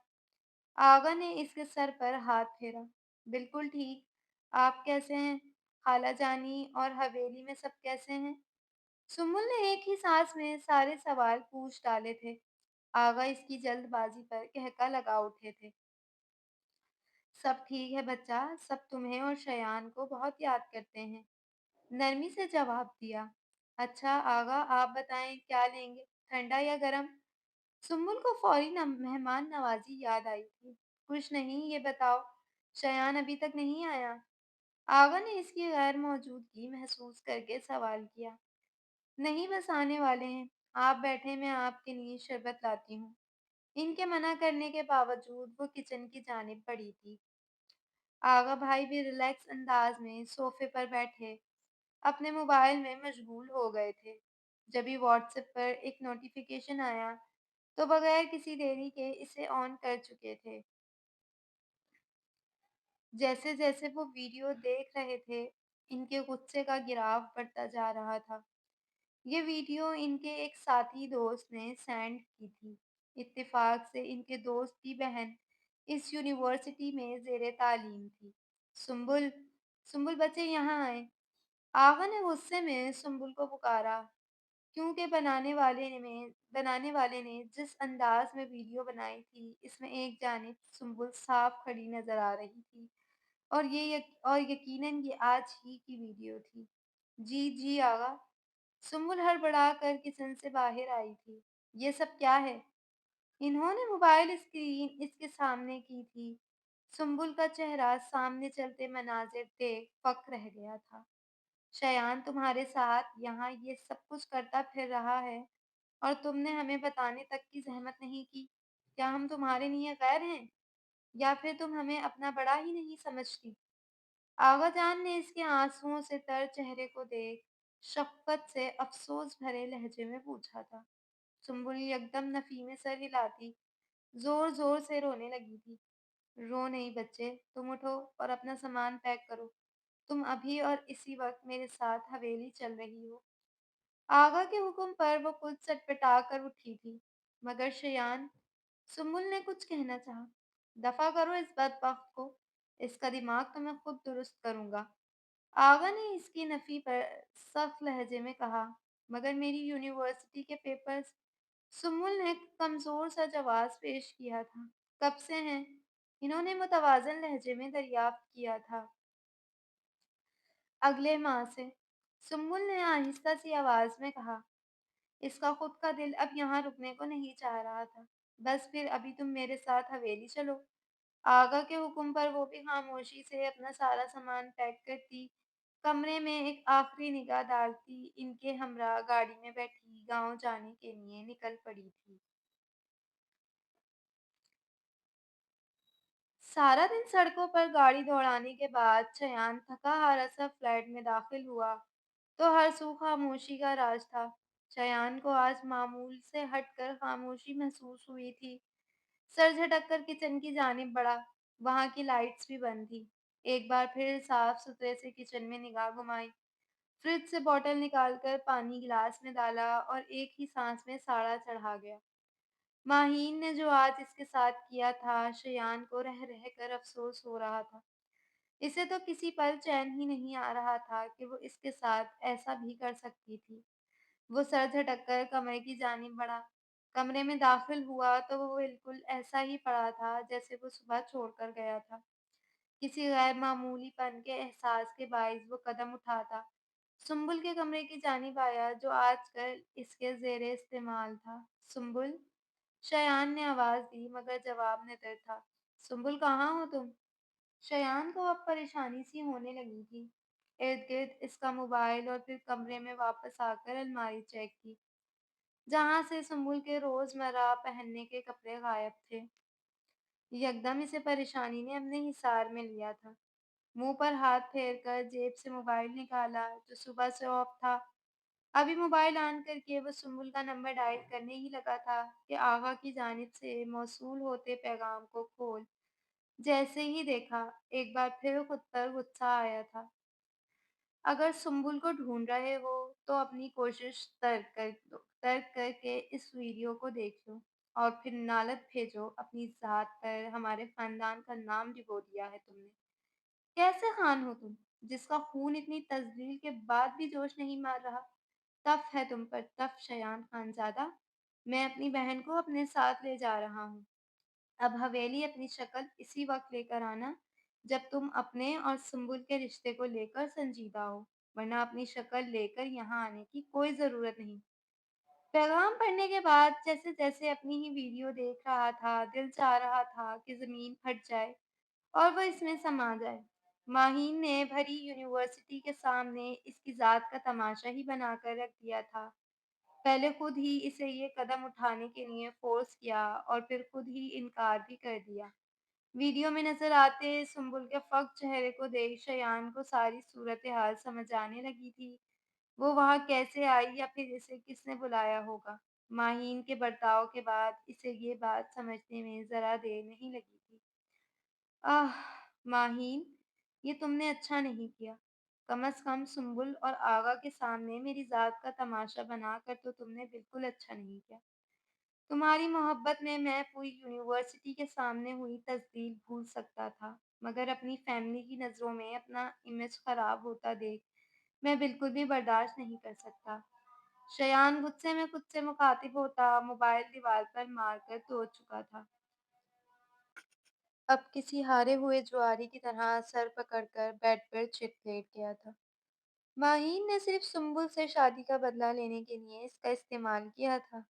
आगा ने इसके सर पर हाथ फेरा। बिल्कुल ठीक। आप कैसे हैं? खाला जानी और हवेली में सब कैसे हैं? सुम्बुल ने एक ही सांस में सारे सवाल पूछ डाले थे। आगा इसकी जल्दबाजी पर कहका लगा उठे थे। सब ठीक है बच्चा, सब तुम्हें और शयान को बहुत याद करते हैं। नरमी से जवाब दिया। अच्छा आगा, आप बताएं क्या लेंगे, ठंडा या गरम? सुम्बुल को फौरी मेहमान नवाजी याद आई थी। कुछ नहीं, ये बताओ, शयान अभी तक नहीं आया? आगा ने इसकी गैर मौजूदगी महसूस करके सवाल किया। नहीं, बस आने वाले हैं। आप बैठे, मैं आपके लिए शरबत लाती हूँ। इनके मना करने के बावजूद वो किचन की जानिब बढ़ी थी। आगा भाई भी रिलैक्स अंदाज में सोफे पर बैठे अपने मोबाइल में मशगूल हो गए थे। जब भी व्हाट्सएप पर एक नोटिफिकेशन आया तो बगैर किसी देरी के इसे ऑन कर चुके थे। जैसे जैसे वो वीडियो देख रहे थे, इनके गुस्से का गिराव बढ़ता जा रहा था। ये वीडियो इनके एक साथी दोस्त ने सेंड की थी। इत्तेफाक से इनके दोस्त की बहन इस यूनिवर्सिटी में जेर तालीम थी। सुम्बुल, सुम्बुल बच्चे यहाँ आए। आगा ने गुस्से में सुम्बुल को पुकारा, क्योंकि बनाने वाले ने जिस अंदाज में वीडियो बनाई थी, इसमें एक जानिब सुम्बुल साफ खड़ी नजर आ रही थी, और यकीनन ये आज ही की वीडियो थी। जी जी आगा। सुम्बुल हड़बड़ाकर किचन से बाहर आई थी। ये सब क्या है? इन्होंने मोबाइल स्क्रीन इसके सामने की थी। सुम्बुल का चेहरा सामने चलते मनाजिर देख पक रह गया था। शयान तुम्हारे साथ यहाँ ये सब कुछ करता फिर रहा है और तुमने हमें बताने तक की ज़हमत नहीं की। क्या हम तुम्हारे लिए गैर हैं, या फिर तुम हमें अपना बड़ा ही नहीं समझती? आगाजान ने इसके आंसुओं से तर चेहरे को देख शफ़क़त से अफ़सोस भरे लहजे में पूछा था। सुम्बुल एकदम नफ़ी में सर हिलाती ज़ोर-ज़ोर से रोने लगी थी। रो नहीं बच्चे, तुम उठो और अपना सामान पैक करो। तुम अभी और इसी वक्त मेरे साथ हवेली चल रही हो। आगा के हुक्म पर वो खुद सटपटा कर उठी थी। मगर शयान, सुम्बुल ने कुछ कहना चाहा। दफा करो इस बदबख्त को, اس کا دماغ تو میں خود درست کروں گا۔ آغا نے اس کی نفی پر سخت لہجے میں کہا، مگر میری یونیورسٹی کے پیپرز؟ سمول نے کمزور سا جواز پیش کیا تھا۔ کب سے ہیں؟ انہوں نے متوازن لہجے میں دریافت کیا تھا۔ اگلے ماہ سے، سمبل نے آہستہ سی آواز میں کہا۔ اس کا خود کا دل اب یہاں رکنے کو نہیں چاہ رہا تھا۔ بس پھر ابھی تم میرے ساتھ حویلی چلو۔ آغا کے حکم پر وہ بھی خاموشی سے اپنا سارا سامان پیک کرتی، کمرے میں ایک آخری نگاہ ڈالتی، ان کے ہمراہ گاڑی میں بیٹھی گاؤں جانے کے لیے نکل پڑی تھی۔ سارا دن سڑکوں پر گاڑی دوڑانے کے بعد چیان تھکا ہارا سا فلیٹ میں داخل ہوا تو ہر سو خاموشی کا راج تھا۔ چیان کو آج معمول سے ہٹ کر خاموشی محسوس ہوئی تھی۔ سر جھٹک کر کچن کی جانب بڑھا۔ وہاں کی لائٹس بھی بند تھی۔ ایک بار پھر صاف ستھرے سے کچن میں نگاہ گھمائی۔ فریج سے بوتل نکال کر پانی گلاس میں ڈالا اور ایک ہی سانس میں ساڑھا چڑھا گیا۔ ماہین نے جو آج اس کے ساتھ کیا تھا، شیان کو رہ رہ کر افسوس ہو رہا تھا۔ اسے تو کسی پل چین ہی نہیں آ رہا تھا کہ وہ اس کے ساتھ ایسا بھی کر سکتی تھی۔ وہ سر جھٹک کر کمرے کی جانب بڑھا۔ کمرے میں داخل ہوا تو وہ بالکل ایسا ہی پڑا تھا جیسے وہ صبح چھوڑ کر گیا تھا۔ کسی غیر معمولی پن کے احساس کے باعث وہ قدم اٹھاتا سنبل کے کمرے کی جانب آیا جو آج کل اس کے زیر استعمال تھا۔ سنبل، شایان نے آواز دی مگر جواب نہ تھا۔ سنبل کہاں ہو تم؟ شایان کو اب پریشانی سی ہونے لگی تھی۔ ارد گرد اس کا موبائل اور پھر کمرے میں واپس آ کر الماری چیک کی جہاں سے سنبل کے روز مرہ پہننے کے کپڑے غائب تھے۔ یکدم اسے پریشانی نے اپنے حصار میں لیا تھا۔ منہ پر ہاتھ پھیر کر جیب سے موبائل نکالا جو صبح سے آف تھا۔ ابھی موبائل آن کر کے وہ سنبل کا نمبر ڈائل کرنے ہی لگا تھا کہ آغا کی جانب سے موصول ہوتے پیغام کو کھول جیسے ہی دیکھا، ایک بار پھر خود پر غصہ آیا تھا۔ اگر سنبل کو ڈھونڈ رہے ہو تو اپنی کوشش ترک کر کے اس ویڈیو کو دیکھ لو اور پھر نالت بھیجو اپنی ذات پر ہمارے خاندان کا نام ڈبو دیا ہے تم نے۔ کیسے خان ہو تم جس کا خون اتنی تزلیل کے بعد بھی جوش نہیں مار رہا؟ تف ہے تم پر تف شیان خان زادہ۔ میں اپنی بہن کو اپنے ساتھ لے جا رہا ہوں۔ اب حویلی اپنی شکل اسی وقت لے کر آنا جب تم اپنے اور سنبل کے رشتے کو لے کر سنجیدہ ہو، ورنہ اپنی شکل لے کر یہاں آنے کی کوئی ضرورت نہیں۔ پیغام پڑھنے کے بعد جیسے جیسے اپنی ہی ویڈیو دیکھ رہا تھا دل چاہ رہا تھا کہ زمین پھٹ جائے اور وہ اس میں سما جائے۔ ماہین نے بھری یونیورسٹی کے سامنے اس کی ذات کا تماشا ہی بنا کر رکھ دیا تھا۔ پہلے خود ہی اسے یہ قدم اٹھانے کے لیے فورس کیا اور پھر خود ہی انکار بھی کر دیا۔ ویڈیو میں نظر آتے سنبل کے فقر چہرے کو دیکھ شیان کو ساری صورتحال سمجھ آنے لگی تھی۔ وہ وہاں کیسے آئی یا پھر اسے کس نے بلایا ہوگا؟ ماہین کے برتاؤ کے بعد اسے یہ بات سمجھنے میں ذرا دیر نہیں لگی تھی۔ آہ ماہین، یہ تم نے اچھا نہیں کیا۔ کم از کم سنبل اور آغا کے سامنے میری ذات کا تماشا بنا کر تو تم نے بالکل اچھا نہیں کیا۔ تمہاری محبت میں پوری یونیورسٹی کے سامنے ہوئی تذلیل بھول سکتا تھا، مگر اپنی فیملی کی نظروں میں اپنا امیج خراب ہوتا دیکھ میں بالکل بھی برداشت نہیں کر سکتا۔ شیان غصے میں خود سے مخاطب ہوتا موبائل دیوار پر مار کر توڑ چکا تھا۔ اب کسی ہارے ہوئے جواری کی طرح سر پکڑ کر بیڈ پر چت لیٹ گیا تھا۔ ماہین نے صرف سنبل سے شادی کا بدلہ لینے کے لیے اس کا استعمال کیا تھا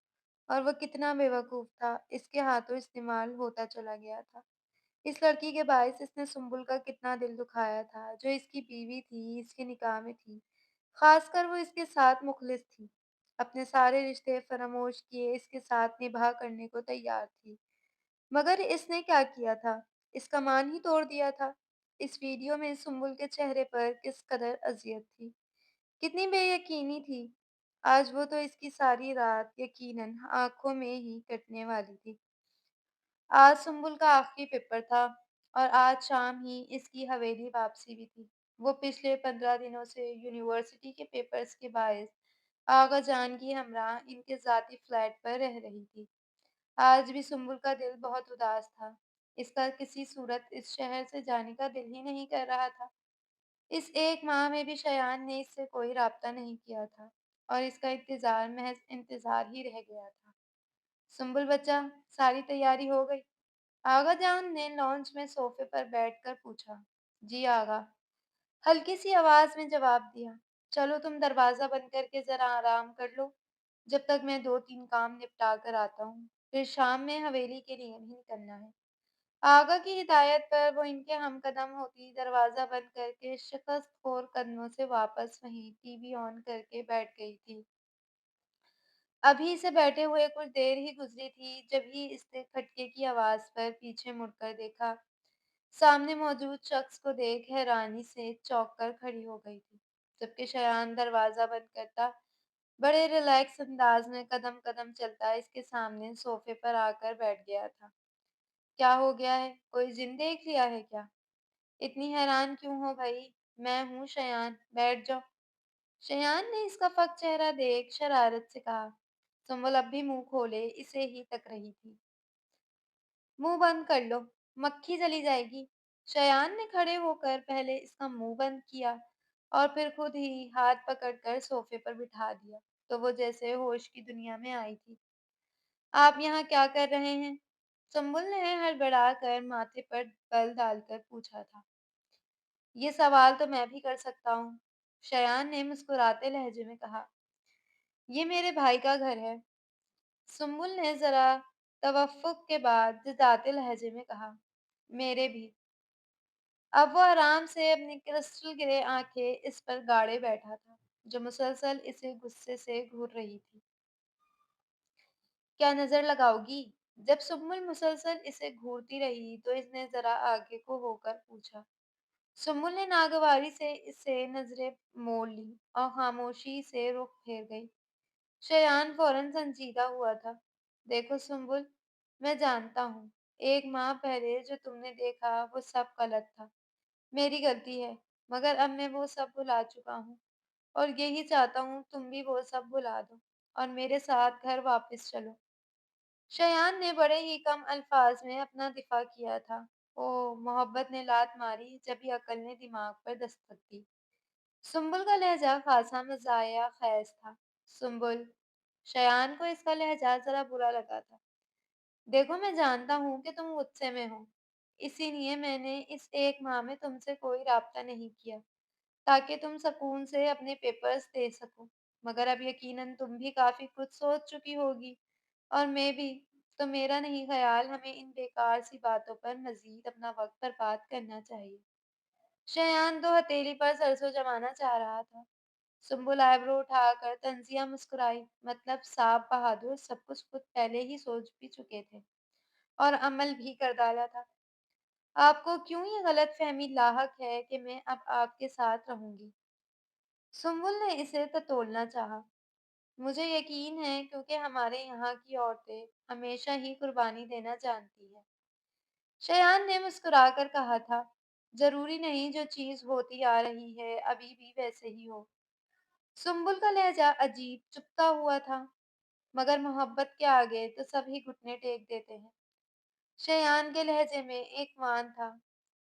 اور وہ کتنا بے وقوف تھا، اس کے ہاتھوں استعمال ہوتا چلا گیا تھا۔ اس لڑکی کے باعث اس نے سنبل کا کتنا دل دکھایا تھا جو اس کی بیوی تھی، اس کے نکاح میں تھی، خاص کر وہ اس کے ساتھ مخلص تھی، اپنے سارے رشتے فراموش کیے اس کے ساتھ نباہ کرنے کو تیار تھی۔ مگر اس نے کیا کیا تھا؟ اس کا مان ہی توڑ دیا تھا۔ اس ویڈیو میں سنبل کے چہرے پر کس قدر اذیت تھی، کتنی بے یقینی تھی۔ آج وہ تو اس کی ساری رات یقیناً آنکھوں میں ہی کٹنے والی تھی۔ آج سنبل کا آخری پیپر تھا اور آج شام ہی اس کی حویلی واپسی بھی تھی۔ وہ پچھلے 15 دنوں سے یونیورسٹی کے پیپرز کے باعث آغا جان کی ہمراہ ان کے ذاتی فلیٹ پر رہ رہی تھی۔ آج بھی سنبل کا دل بہت اداس تھا۔ اس کا کسی صورت اس شہر سے جانے کا دل ہی نہیں کر رہا تھا۔ اس ایک ماہ میں بھی شایان نے اس سے کوئی رابطہ نہیں کیا تھا اور اس کا انتظار محض انتظار ہی رہ گیا تھا۔ سنبل بچہ، ساری تیاری ہو گئی؟ آغا جان نے لانچ میں صوفے پر بیٹھ کر پوچھا۔ جی آغا، ہلکی سی آواز میں جواب دیا۔ چلو تم دروازہ بند کر کے ذرا آرام کر لو جب تک میں دو تین کام نپٹا کر آتا ہوں، پھر شام میں حویلی کے لیے بھی نکلنا ہے۔ آغا کی ہدایت پر وہ ان کے ہم قدم ہوتی دروازہ بند کر کے شکست خور قدموں سے واپس وہیں ٹی وی آن کر کے بیٹھ گئی تھی۔ ابھی سے بیٹھے ہوئے کچھ دیر ہی گزری تھی جب ہی اس نے کھٹکے کی آواز پر پیچھے مڑ کر دیکھا۔ سامنے موجود شخص کو دیکھ حیرانی سے چونک کر کھڑی ہو گئی تھی، جبکہ شایان دروازہ بند کرتا بڑے ریلیکس انداز میں قدم قدم چلتا اس کے سامنے صوفے پر آ کر بیٹھ گیا تھا۔ کیا ہو گیا ہے؟ کوئی جن دیکھ لیا ہے کیا؟ اتنی حیران کیوں ہو بھائی؟ میں ہوں شیان، بیٹھ جاؤ۔ شیان نے اس کا فک چہرہ دیکھ شرارت سے کہا۔ سنبل اب بھی منہ کھولے اسے ہی تک رہی تھی۔ منہ بند کر لو، مکھی چلی جائے گی۔ شیان نے کھڑے ہو کر پہلے اس کا منہ بند کیا اور پھر خود ہی ہاتھ پکڑ کر صوفے پر بٹھا دیا تو وہ جیسے ہوش کی دنیا میں آئی تھی۔ آپ یہاں کیا کر رہے ہیں؟ سنبل نے ہڑبڑا کر ماتھے پر بل ڈال کر پوچھا تھا۔ یہ سوال تو میں بھی کر سکتا ہوں، شیان نے مسکراتے لہجے میں کہا۔ یہ میرے بھائی کا گھر ہے، سنبل نے ذرا توفق کے بعد جزاتے لہجے میں کہا۔ میرے بھی۔ اب وہ آرام سے اپنی کرسٹل گرے آنکھیں اس پر گاڑے بیٹھا تھا جو مسلسل اسے غصے سے گھور رہی تھی۔ کیا نظر لگاؤ گی؟ جب سنبل مسلسل اسے گھورتی رہی تو اس نے ذرا آگے کو ہو کر پوچھا۔ سنبل نے ناگواری سے اس سے نظریں موڑ لی اور خاموشی سے رخ پھیر گئی۔ شایان فوراً سنجیدہ ہوا تھا۔ دیکھو سنبل، میں جانتا ہوں ایک ماہ پہلے جو تم نے دیکھا وہ سب غلط تھا، میری غلطی ہے، مگر اب میں وہ سب بھلا چکا ہوں اور یہی چاہتا ہوں تم بھی وہ سب بھلا دو اور میرے ساتھ گھر واپس چلو۔ شایان نے بڑے ہی کم الفاظ میں اپنا دفاع کیا تھا۔ او محبت نے لات ماری جب ہی عقل نے دماغ پر دستک دی۔ سنبل کا لہجہ خاصا مزاحیہ خیز تھا۔ سنبل، شایان کو اس کا لہجہ ذرا برا لگا تھا۔ دیکھو میں جانتا ہوں کہ تم غصے میں ہو، اسی لیے میں نے اس ایک ماہ میں تم سے کوئی رابطہ نہیں کیا تاکہ تم سکون سے اپنے پیپرز دے سکو، مگر اب یقیناً تم بھی کافی کچھ سوچ چکی ہوگی اور میں بھی، تو میرا نہیں خیال ہمیں ان بیکار سی باتوں پر مزید اپنا وقت برباد کرنا چاہیے۔ شایان تو ہتھیلی پر سرسوں جمانا چاہ رہا تھا۔ سنبل آئیبرو اٹھا کر طنزیہ مسکرائی، مطلب صاحب بہادر سب کچھ خود پہلے ہی سوچ بھی چکے تھے اور عمل بھی کر ڈالا تھا۔ آپ کو کیوں یہ غلط فہمی لاحق ہے کہ میں اب آپ کے ساتھ رہوں گی؟ سنبل نے اسے تتولنا چاہا۔ مجھے یقین ہے کیونکہ ہمارے یہاں کی عورتیں ہمیشہ ہی قربانی دینا جانتی ہیں، شایان نے مسکرا کر کہا تھا۔ ضروری نہیں جو چیز ہوتی آ رہی ہے ابھی بھی ویسے ہی ہو۔ سنبل کا لہجہ عجیب چپتا ہوا تھا، مگر محبت کے آگے تو سب ہی گھٹنے ٹیک دیتے ہیں۔ شایان کے لہجے میں ایک مان تھا۔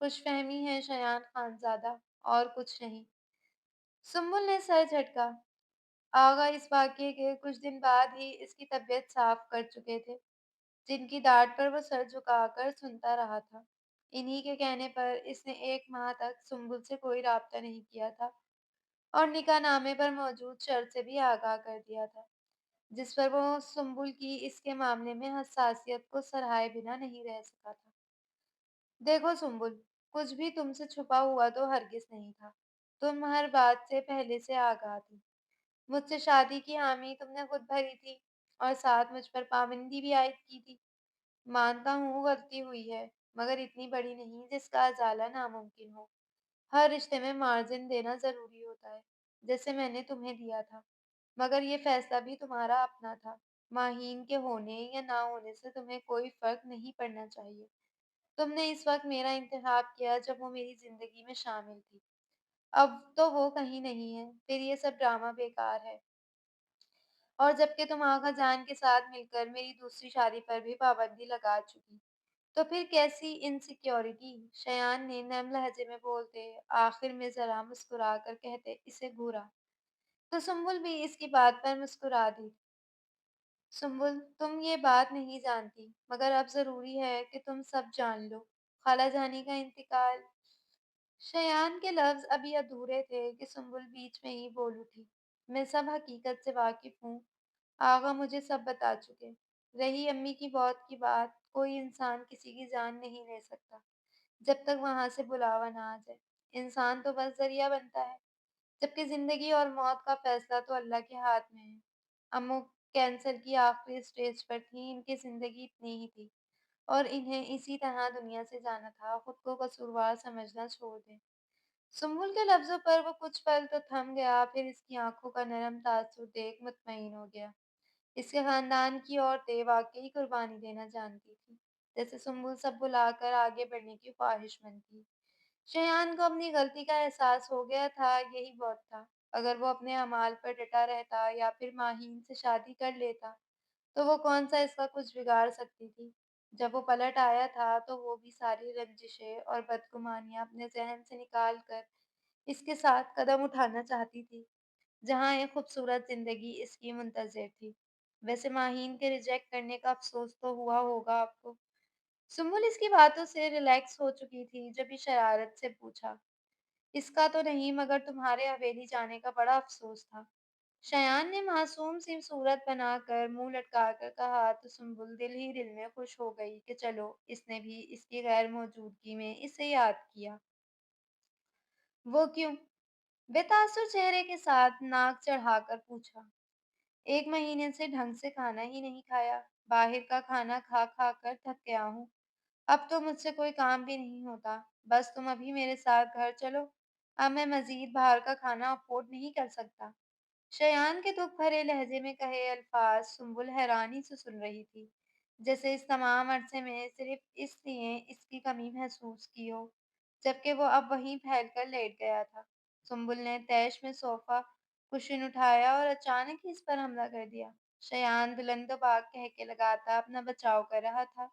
خوش فہمی ہے شایان خانزادہ، اور کچھ نہیں۔ سنبل نے سر جھٹکا۔ آغا اس واقعے کے کچھ دن بعد ہی اس کی طبیعت صاف کر چکے تھے، جن کی ڈانٹ پر وہ سر جھکا کر سنتا رہا تھا۔ انہی کے کہنے پر اس نے ایک ماہ تک سنبل سے کوئی رابطہ نہیں کیا تھا اور نکاح نامے پر موجود شرط سے بھی آگاہ کر دیا تھا، جس پر وہ سنبل کی اس کے معاملے میں حساسیت کو سرہائے بنا نہیں رہ سکا تھا۔ دیکھو سنبل، کچھ بھی تم سے چھپا ہوا تو ہرگز نہیں تھا، تم ہر بات سے پہلے سے آگاہ تھی۔ مجھ سے شادی کی حامی تم نے خود بھری تھی اور ساتھ مجھ پر پابندی بھی عائد کی تھی۔ مانتا ہوں غلطی ہوئی ہے، مگر اتنی بڑی نہیں جس کا ازالہ ناممکن ہو۔ ہر رشتے میں مارجن دینا ضروری ہوتا ہے، جیسے میں نے تمہیں دیا تھا، مگر یہ فیصلہ بھی تمہارا اپنا تھا۔ ماہین کے ہونے یا نہ ہونے سے تمہیں کوئی فرق نہیں پڑنا چاہیے۔ تم نے اس وقت میرا انتخاب کیا جب وہ میری زندگی میں شامل تھی، اب تو وہ کہیں نہیں ہے، پھر یہ سب ڈرامہ بیکار ہے۔ اور جبکہ تم آغا جان کے ساتھ مل کر میری دوسری شادی پر بھی پابندی لگا چکی، تو پھر کیسی انسیکیورٹی؟ شایان نے نرم لہجے میں بولتے، آخر میں ذرا مسکرا کر کہتے، اسے گھورا۔ تو سنبل بھی اس کی بات پر مسکرا دی۔ سنبل، تم یہ بات نہیں جانتی، مگر اب ضروری ہے کہ تم سب جان لو۔ خالہ جانی کا انتقال۔ شایان کے لفظ ابھی ادھورے تھے کہ سنبل بیچ میں ہی بول اٹھی، میں سب حقیقت سے واقف ہوں، آغا مجھے سب بتا چکے۔ رہی امی کی موت کی بات، کوئی انسان کسی کی جان نہیں لے سکتا جب تک وہاں سے بلاوا نہ آ جائے۔ انسان تو بس ذریعہ بنتا ہے، جبکہ زندگی اور موت کا فیصلہ تو اللہ کے ہاتھ میں ہے۔ امو کینسر کی آخری اسٹیج پر تھی، ان کی زندگی اتنی ہی تھی اور انہیں اسی طرح دنیا سے جانا تھا، خود کو قصوروار سمجھنا چھوڑ دیں۔ سنبل کے لفظوں پر وہ کچھ پل تو تھم گیا، پھر اس کی آنکھوں کا نرم تاثر دیکھ مطمئن ہو گیا۔ اس کے خاندان کی عورتیں واقعی قربانی دینا جانتی تھیں، جیسے سنبل سب بلا کر آگے بڑھنے کی خواہش مند تھی۔ شایان کو اپنی غلطی کا احساس ہو گیا تھا، یہی بہت تھا۔ اگر وہ اپنے اعمال پر ڈٹا رہتا یا پھر ماہین سے شادی کر لیتا تو وہ کون سا اس کا کچھ بگاڑ سکتی تھی؟ جب وہ پلٹ آیا تھا تو وہ بھی ساری رنجشیں اور بدگمانیاں اپنے ذہن سے نکال کر اس کے ساتھ قدم اٹھانا چاہتی تھی، جہاں ایک خوبصورت زندگی اس کی منتظر تھی۔ ویسے ماہین کے ریجیکٹ کرنے کا افسوس تو ہوا ہوگا آپ کو؟ سنبل اس کی باتوں سے ریلیکس ہو چکی تھی جب یہ شرارت سے پوچھا، اس کا تو نہیں، مگر تمہارے حویلی جانے کا بڑا افسوس تھا۔ شایان نے معصوم سی صورت بنا کر منہ لٹکا کر کہا تو سنبل دل ہی دل میں خوش ہو گئی کہ چلو اس نے بھی اس کی غیر موجودگی میں اسے یاد کیا۔ وہ کیوں؟ بے تاثر چہرے کے ساتھ ناک چڑھا کر پوچھا، 1 مہینے سے ڈھنگ سے کھانا ہی نہیں کھایا، باہر کا کھانا کھا کھا کر تھک گیا ہوں، اب تو مجھ سے کوئی کام بھی نہیں ہوتا، بس تم ابھی میرے ساتھ گھر چلو، اب میں مزید باہر کا کھانا افورڈ نہیں کر سکتا۔ شایان کے دکھ بھرے لہجے میں کہے الفاظ سنبل حیرانی سے سن رہی تھی، جیسے اس تمام عرصے میں صرف اس لیے اس کی کمی محسوس کی ہو، جبکہ وہ اب وہیں پھیل کر لیٹ گیا تھا۔ سنبل نے تیش میں صوفہ کشن اٹھایا اور اچانک ہی اس پر حملہ کر دیا۔ شایان بلند و باگ کہہ کے لگاتا اپنا بچاؤ کر رہا تھا،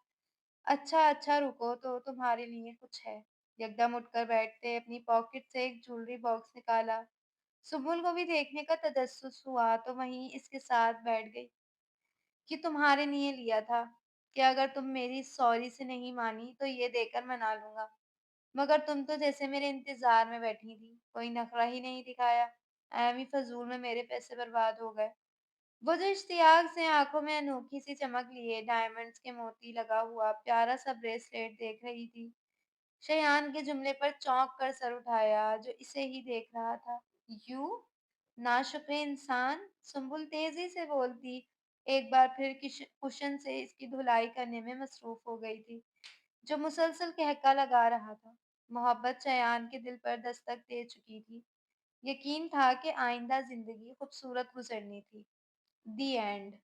اچھا اچھا رکو تو تمہارے لیے کچھ ہے۔ یکدم اٹھ کر بیٹھتے اپنی پاکٹ سے ایک جولری باکس نکالا۔ سبل کو بھی دیکھنے کا تجسس ہوا تو وہیں اس کے ساتھ بیٹھ گئی کہ تمہارے لیے لیا تھا کہ اگر تم میری سوری سے نہیں مانی تو یہ دے کر منا لوں گا، مگر تم تو جیسے میرے انتظار میں بیٹھی تھی، کوئی نخرہ ہی نہیں دکھایا، ایویں فضول میں میرے پیسے برباد ہو گئے۔ وہ جو اشتیاق سے آنکھوں میں انوکھی سی چمک لیے ڈائمنڈز کے موتی لگا ہوا پیارا سا بریسلیٹ دیکھ رہی تھی، شیان کے جملے پر چونک کر سر اٹھایا جو اسے ہی دیکھ رہا تھا۔ یوں ناشکر انسان! سنبل تیزی سے بولتی، ایک بار پھر کشن سے اس کی دھلائی کرنے میں مصروف ہو گئی تھی جو مسلسل قہقہ لگا رہا تھا۔ محبت شیان کے دل پر دستک دے چکی تھی، یقین تھا کہ آئندہ زندگی خوبصورت گزرنی تھی۔ The end.